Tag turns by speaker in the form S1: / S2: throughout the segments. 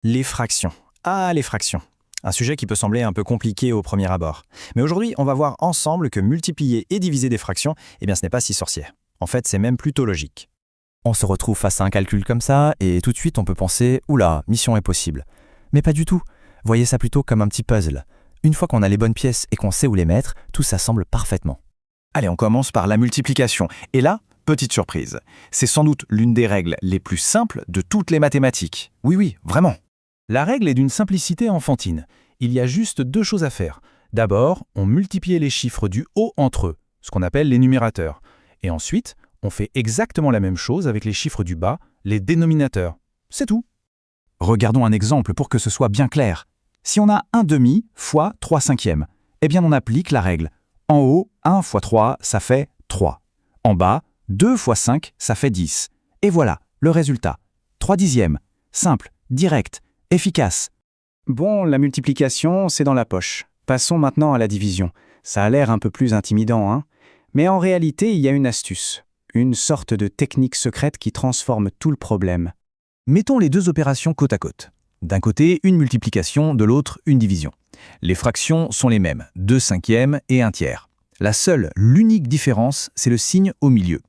S1: Les fractions. Ah, les fractions. Un sujet qui peut sembler un peu compliqué au premier abord. Mais aujourd'hui, on va voir ensemble que multiplier et diviser des fractions, eh bien ce n'est pas si sorcier. En fait, c'est même plutôt logique.
S2: On se retrouve face à un calcul comme ça, et tout de suite on peut penser « Oula, mission impossible ». Mais pas du tout. Voyez ça plutôt comme un petit puzzle. Une fois qu'on a les bonnes pièces et qu'on sait où les mettre, tout s'assemble parfaitement.
S3: Allez, on commence par la multiplication. Et là, petite surprise, c'est sans doute l'une des règles les plus simples de toutes les mathématiques. Oui, vraiment.
S4: La règle est d'une simplicité enfantine. Il y a juste deux choses à faire. D'abord, on multiplie les chiffres du haut entre eux, ce qu'on appelle les numérateurs. Et ensuite, on fait exactement la même chose avec les chiffres du bas, les dénominateurs. C'est tout.
S3: Regardons un exemple pour que ce soit bien clair. Si on a 1 demi fois 3 cinquièmes, eh bien on applique la règle. En haut, 1 fois 3, ça fait 3. En bas, 2 fois 5, ça fait 10. Et voilà, le résultat. 3 dixièmes. Simple, direct, efficace.
S5: Bon, la multiplication, c'est dans la poche. Passons maintenant à la division. Ça a l'air un peu plus intimidant, hein? Mais en réalité, il y a une astuce. Une sorte de technique secrète qui transforme tout le problème.
S4: Mettons les deux opérations côte à côte. D'un côté, une multiplication, de l'autre, une division. Les fractions sont les mêmes, 2 cinquièmes et 1 tiers. L'unique différence, c'est le signe au milieu.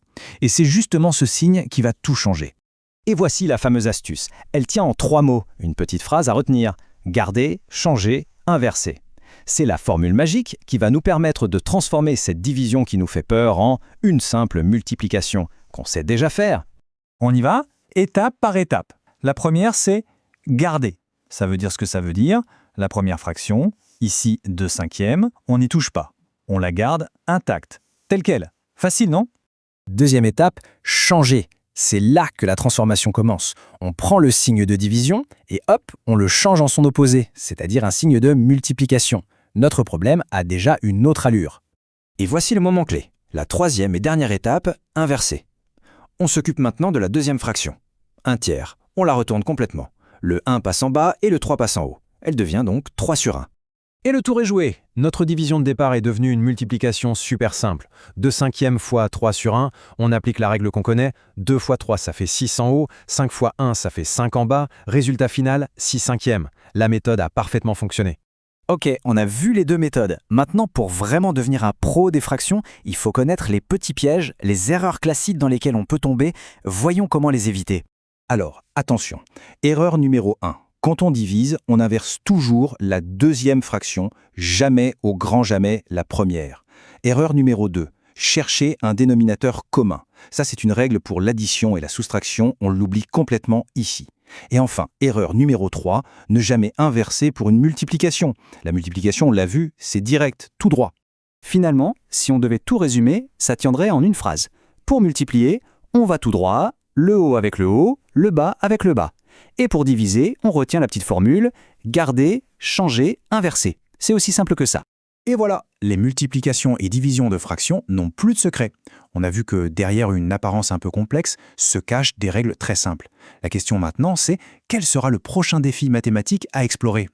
S4: Et c'est justement ce signe qui va tout changer.
S1: Et voici la fameuse astuce. Elle tient en 3 mots, une petite phrase à retenir. Garder, changer, inverser. C'est la formule magique qui va nous permettre de transformer cette division qui nous fait peur en une simple multiplication qu'on sait déjà faire.
S4: On y va, étape par étape. La première, c'est garder. Ça veut dire ce que ça veut dire. La première fraction, ici 2 cinquièmes, on n'y touche pas. On la garde intacte, telle qu'elle. Facile, non?
S2: Deuxième étape, changer. C'est là que la transformation commence. On prend le signe de division et hop, on le change en son opposé, c'est-à-dire un signe de multiplication. Notre problème a déjà une autre allure.
S1: Et voici le moment clé. La troisième et dernière étape, inverser. On s'occupe maintenant de la deuxième fraction. 1 tiers. On la retourne complètement. Le 1 passe en bas et le 3 passe en haut. Elle devient donc 3 sur 1.
S4: Et le tour est joué. Notre division de départ est devenue une multiplication super simple. 2 cinquièmes fois 3 sur 1, on applique la règle qu'on connaît. 2 fois 3, ça fait 6 en haut. 5 fois 1, ça fait 5 en bas. Résultat final, 6 cinquièmes. La méthode a parfaitement fonctionné.
S5: Ok, on a vu les deux méthodes. Maintenant, pour vraiment devenir un pro des fractions, il faut connaître les petits pièges, les erreurs classiques dans lesquelles on peut tomber. Voyons comment les éviter.
S3: Alors, attention. Erreur numéro 1. Quand on divise, on inverse toujours la deuxième fraction, jamais au grand jamais la première. Erreur numéro 2. Chercher un dénominateur commun. Ça, c'est une règle pour l'addition et la soustraction, on l'oublie complètement ici. Et enfin, erreur numéro 3, ne jamais inverser pour une multiplication. La multiplication, on l'a vu, c'est direct, tout droit.
S5: Finalement, si on devait tout résumer, ça tiendrait en une phrase. Pour multiplier, on va tout droit, le haut avec le haut, le bas avec le bas. Et pour diviser, on retient la petite formule garder, changer, inverser. C'est aussi simple que ça.
S3: Et voilà, les multiplications et divisions de fractions n'ont plus de secret. On a vu que derrière une apparence un peu complexe se cachent des règles très simples. La question maintenant, c'est quel sera le prochain défi mathématique à explorer ?